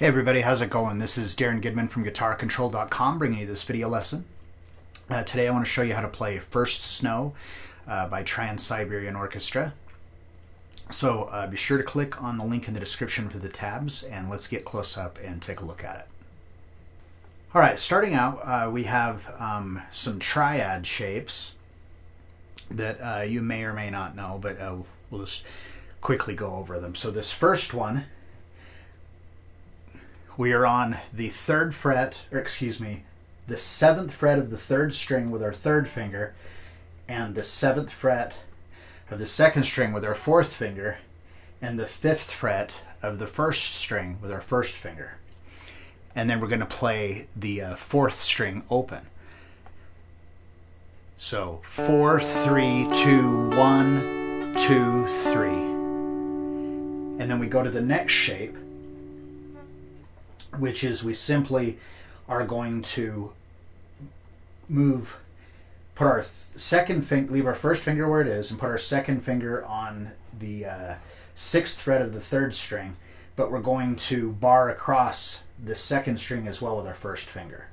Hey everybody, how's it going? This is Darrin Goodman from GuitarControl.com bringing you this video lesson. Today I want to show you how to play First Snow by Trans-Siberian Orchestra. So be sure to click on the link in the description for the tabs and let's get close up and take a look at it. Alright, starting out we have some triad shapes that you may or may not know, but we'll just quickly go over them. So this first one, we are on the third fret, or excuse me, the 7th fret of the 3rd string with our 3rd finger, and the 7th fret of the 2nd string with our 4th finger, and the 5th fret of the 1st string with our 1st finger. And then we're going to play the 4th string open. So 4, 3, 2, 1, 2, 3. And then we go to the next shape, which is we simply are going to put our second finger, leave our first finger where it is, and put our second finger on the 6th fret of the 3rd string, but we're going to bar across the 2nd string as well with our 1st finger.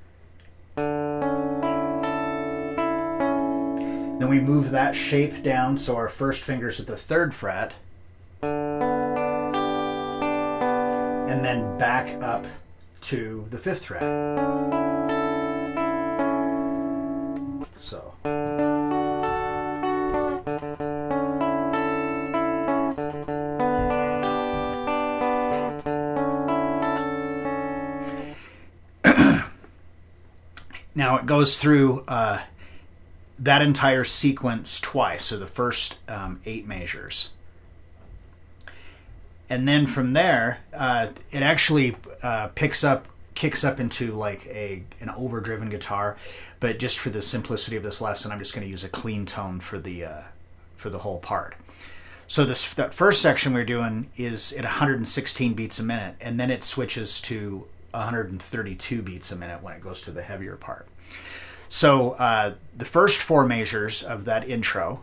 Then we move that shape down so our 1st finger's at the 3rd fret, and then back up to the 5th fret. So. Now it goes through that entire sequence twice, so the first 8 measures. And then from there, it actually kicks up into like an overdriven guitar. But just for the simplicity of this lesson, I'm just going to use a clean tone for the whole part. So that first section we're doing is at 116 beats a minute, and then it switches to 132 beats a minute when it goes to the heavier part. So the first 4 measures of that intro.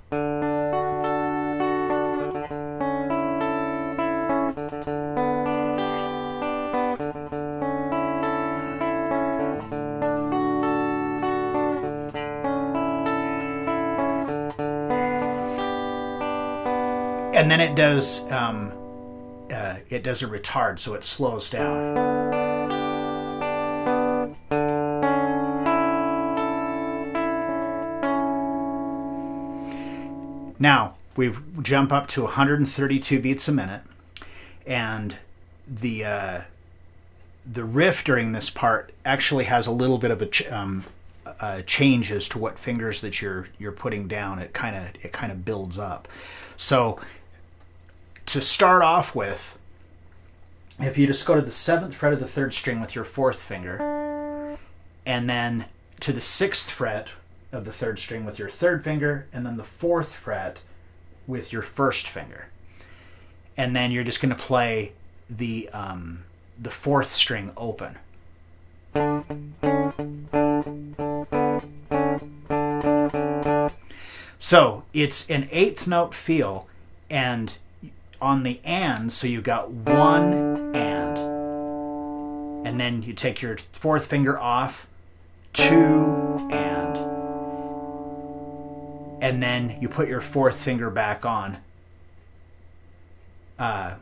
And then it does a retard, so it slows down. Now we jump up to 132 beats a minute, and the riff during this part actually has a little bit of a change as to what fingers that you're putting down. It kind of builds up. So to start off with, if you just go to the 7th fret of the 3rd string with your 4th finger, and then to the 6th fret of the 3rd string with your 3rd finger, and then the 4th fret with your 1st finger, and then you're just going to play the 4th string open. So it's an 8th note feel, and on the and, so you got 1 and then you take your 4th finger off, 2 and then you put your 4th finger back on, and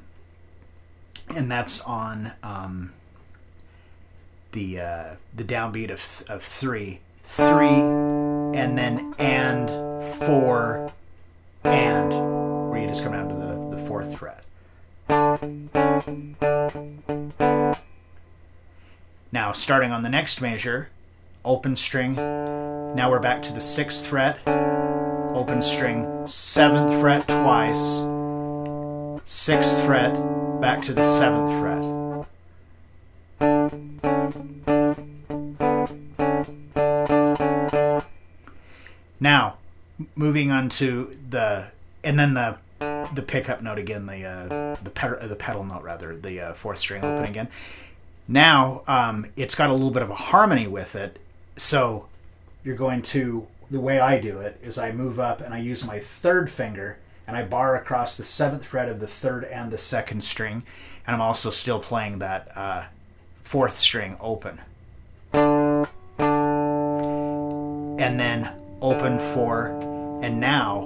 that's on the downbeat of 3, and then and 4 and, where you just come down to the 4th fret. Now starting on the next measure, open string, now we're back to the 6th fret, open string, 7th fret twice, 6th fret, back to the 7th fret. Now moving on to and then the pickup note again, the pedal note rather, the 4th string open again. Now it's got a little bit of a harmony with it, so you're going to, the way I do it is I move up and I use my 3rd finger and I bar across the 7th fret of the 3rd and the 2nd string, and I'm also still playing that 4th string open, and then open 4, and now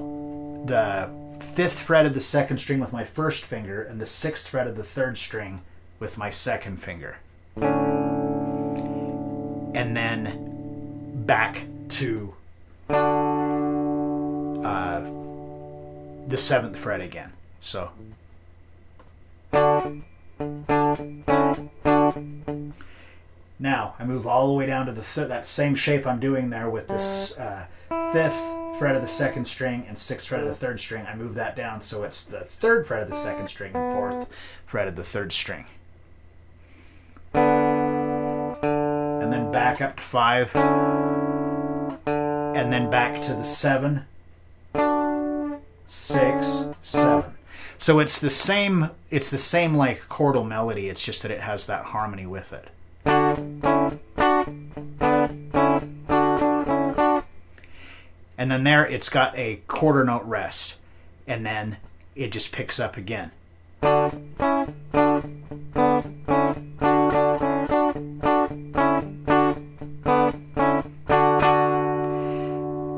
the 5th fret of the 2nd string with my 1st finger and the 6th fret of the 3rd string with my 2nd finger, and then back to the 7th fret again. So now I move all the way down to that same shape I'm doing there with this 5th fret of the 2nd string and 6th fret of the 3rd string. I move that down so it's the 3rd fret of the 2nd string and 4th fret of the 3rd string. And then back up to 5, and then back to the 7, 6, 7. So it's the same like chordal melody, it's just that it has that harmony with it. And then there it's got a quarter note rest, and then it just picks up again.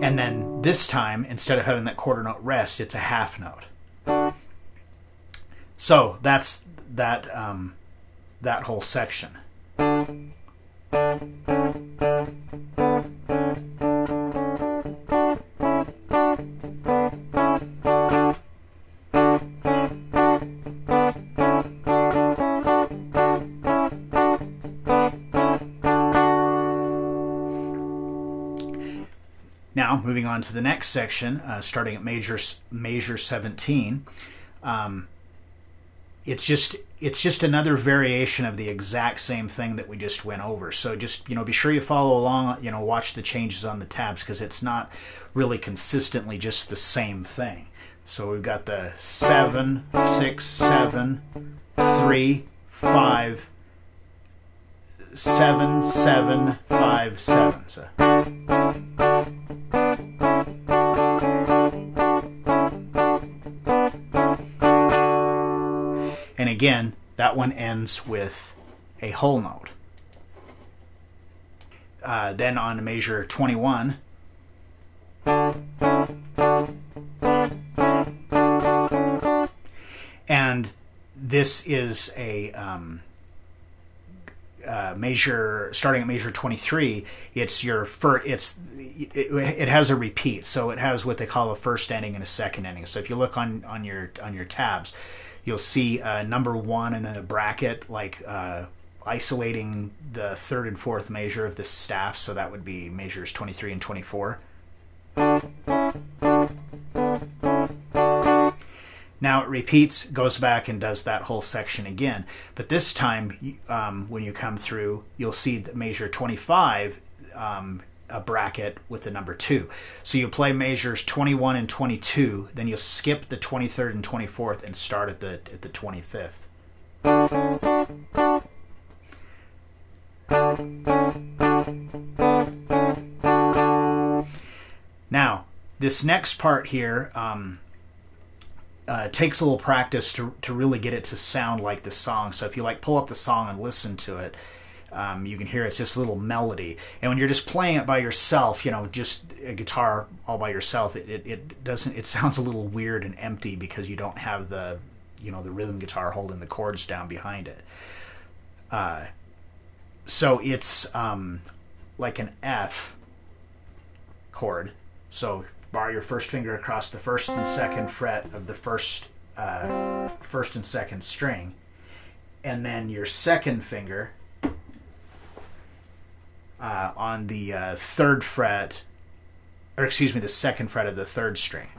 And then this time, instead of having that quarter note rest, it's a half note. So that's that whole section. Now, moving on to the next section, starting at measure 17, it's just another variation of the exact same thing that we just went over. So just, be sure you follow along, watch the changes on the tabs, because it's not really consistently just the same thing. So we've got the 7, 6, 7, 3, 5, 7, 7, 5, 7. So. And again, that one ends with a whole note. Then on to measure 21. And this is a measure starting at measure 23. It's your it has a repeat, so it has what they call a first ending and a second ending. So if you look on your tabs, you'll see number 1 and then a bracket, like isolating the 3rd and 4th measure of the staff. So that would be measures 23 and 24. Now it repeats, goes back and does that whole section again. But this time, when you come through, you'll see the measure 25, a bracket with the number 2. So you play measures 21 and 22, then you'll skip the 23rd and 24th and start at the 25th. Now, this next part here takes a little practice to really get it to sound like the song. So if you pull up the song and listen to it, you can hear it's just a little melody. And when you're just playing it by yourself, just a guitar all by yourself, it sounds a little weird and empty because you don't have the rhythm guitar holding the chords down behind it. So it's like an F chord. So bar your first finger across the 1st and 2nd fret of the first and 2nd string, and then your 2nd finger on the 3rd fret, or excuse me, the 2nd fret of the 3rd string,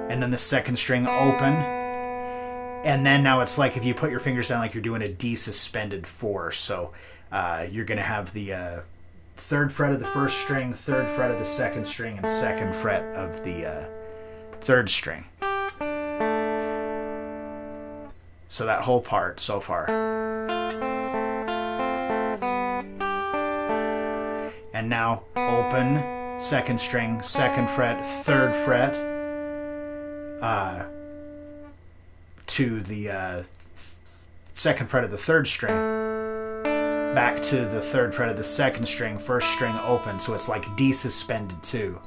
and then the 2nd string open, and then now it's like if you put your fingers down like you're doing a D suspended 4. So you're going to have the 3rd fret of the 1st string, 3rd fret of the 2nd string, and 2nd fret of the 3rd string. So that whole part so far. And now open, 2nd string, 2nd fret, 3rd fret, to the second fret of the third string, back to the third fret of the second string, first string open, so it's like D suspended 2.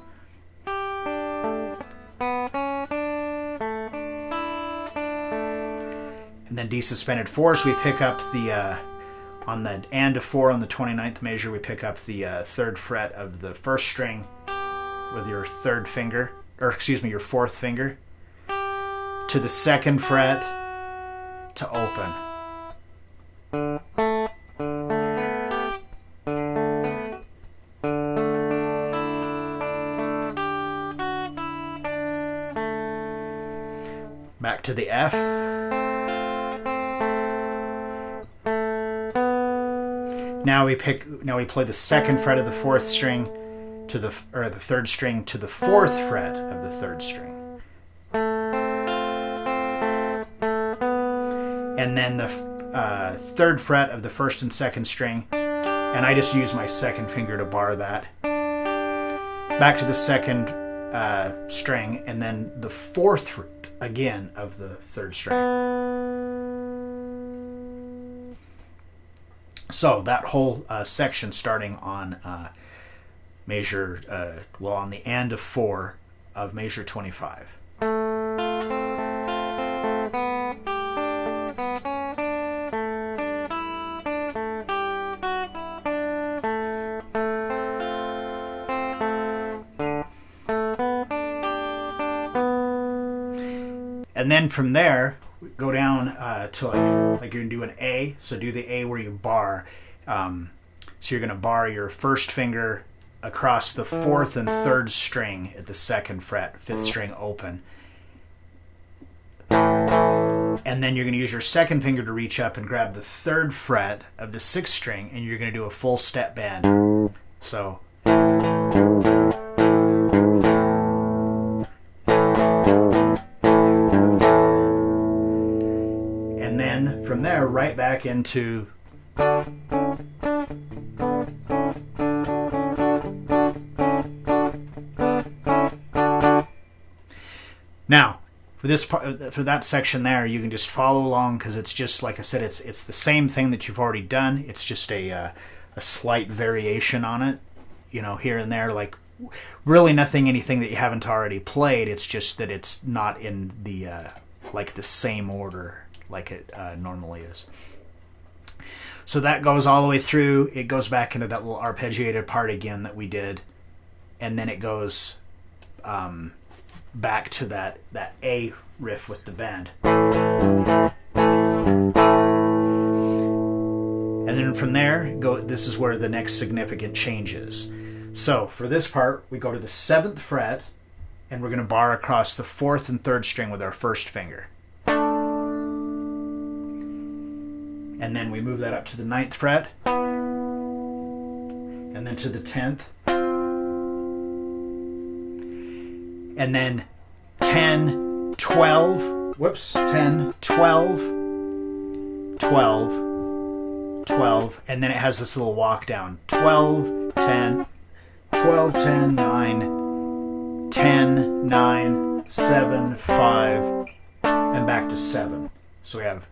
And then D suspended 4, so we pick up the, on the and of 4 on the 29th measure, we pick up the third fret of the first string with your third finger, or excuse me, your fourth finger, to the second fret to open. Back to the F. Now we play the second fret of the fourth string to the third string to the fourth fret of the third string. And then the third fret of the first and second string, and I just use my second finger to bar that. Back to the second string, and then the fourth fret again of the third string. So that whole section starting on measure, on the and of 4 of measure 25. And then from there, go down to like you're gonna do an A. So do the A where you bar. So you're gonna bar your first finger across the fourth and third string at the second fret, fifth string open. And then you're gonna use your second finger to reach up and grab the third fret of the sixth string, and you're gonna do a full step bend. So. And then from there, right back into now for this part, for that section there, you can just follow along because it's just like I said, it's the same thing that you've already done. It's just a slight variation on it, you know, here and there. Like really anything that you haven't already played. It's just that it's not in the like the same order like it normally is. So that goes all the way through. It goes back into that little arpeggiated part again that we did, and then it goes back to that A riff with the bend. And then from there, this is where the next significant change is. So for this part, we go to the 7th fret, and we're going to bar across the 4th and 3rd string with our first finger. And then we move that up to the 9th fret, and then to the 10th, and then 10, 12, 10, 12, 12, 12, and then it has this little walk down, 12, 10, 12, 10, 9, 10, 9, 7, 5, and back to 7. So we have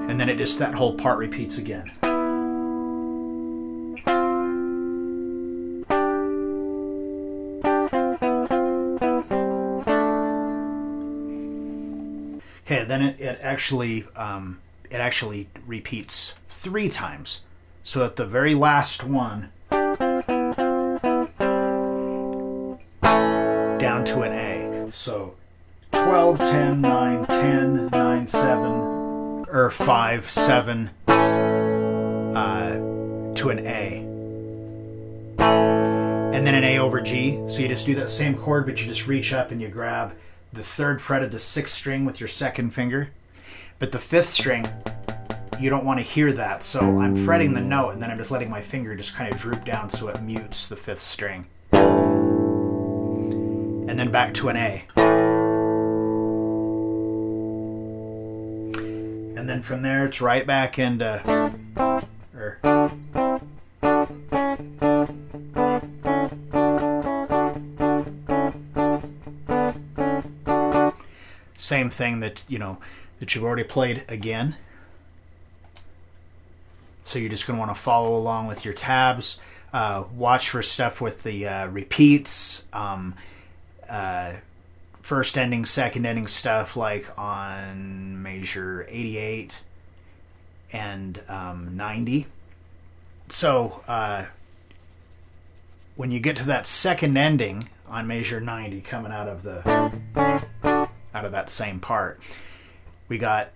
and then that whole part repeats again. Okay, then it actually repeats 3 times. So at the very last one, down to an A. So 12, 10, 9, 10, 9, 7, or 5, 7, to an A. And then an A over G. So you just do that same chord, but you just reach up and you grab the 3rd fret of the 6th string with your second finger. But the 5th string, you don't want to hear that. So I'm fretting the note, and then I'm just letting my finger just kind of droop down so it mutes the 5th string. And then back to an A. And then from there, it's right back into, or here. Same thing that, you know, that you've already played again. So you're just going to want to follow along with your tabs. Watch for stuff with the repeats, first ending, second ending stuff, like on measure 88 and 90. So when you get to that second ending on measure 90, coming out of that same part, we got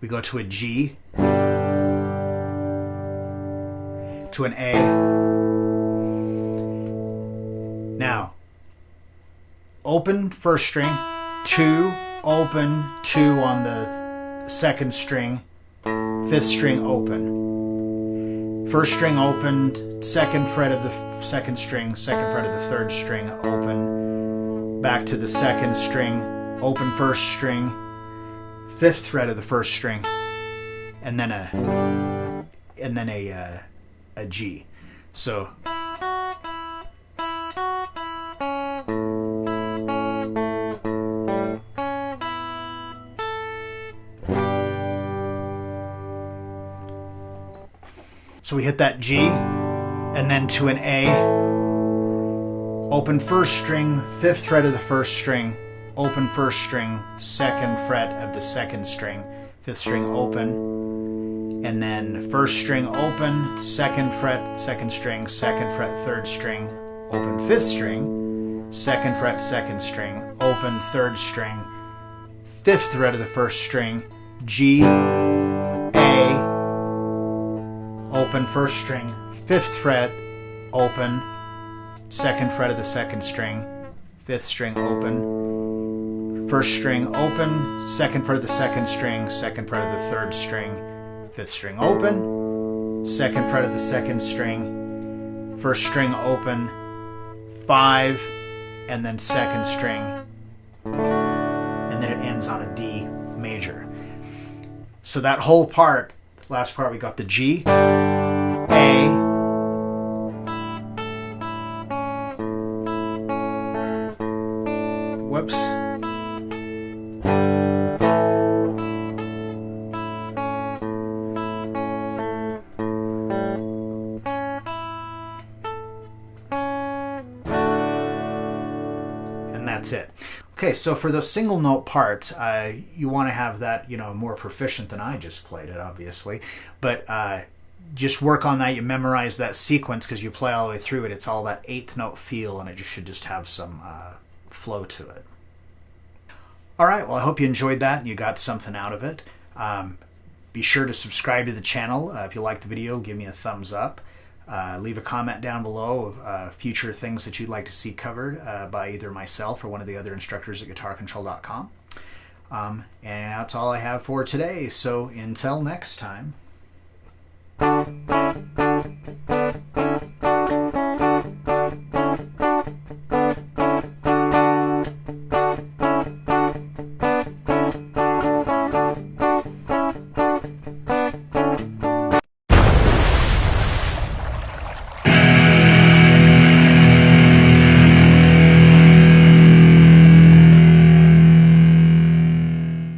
we go to a G, to an A. Now, open first string, 2, open, 2 on the second string, 5th string open. First string opened, second fret of the second string, second fret of the third string open, back to the second string, open first string, 5th fret of the first string, and then a G. So we hit that G, and then to an A, open first string, 5th fret of the first string, open first string, second fret of the second string, 5th string open, and then first string open, second fret, second string, second fret, third string, open 5th string, second fret, second string, open third string, 5th fret of the first string, G, A, open first string, 5th fret, open, second fret of the second string, 5th string open, first string open, second fret of the second string, second fret of the third string, 5th string open, second fret of the second string, first string open, 5, and then second string, and then it ends on a D major. So that whole part, last part, we got the G, A, whoops, and that's it. Okay, so for those single note parts, you want to have that, you know, more proficient than I just played it, obviously. But just work on that. You memorize that sequence because you play all the way through it. It's all that 8th note feel, and it should just have some flow to it. All right, well, I hope you enjoyed that and you got something out of it. Be sure to subscribe to the channel. If you liked the video, give me a thumbs up. Leave a comment down below of future things that you'd like to see covered by either myself or one of the other instructors at GuitarControl.com. And that's all I have for today. So until next time.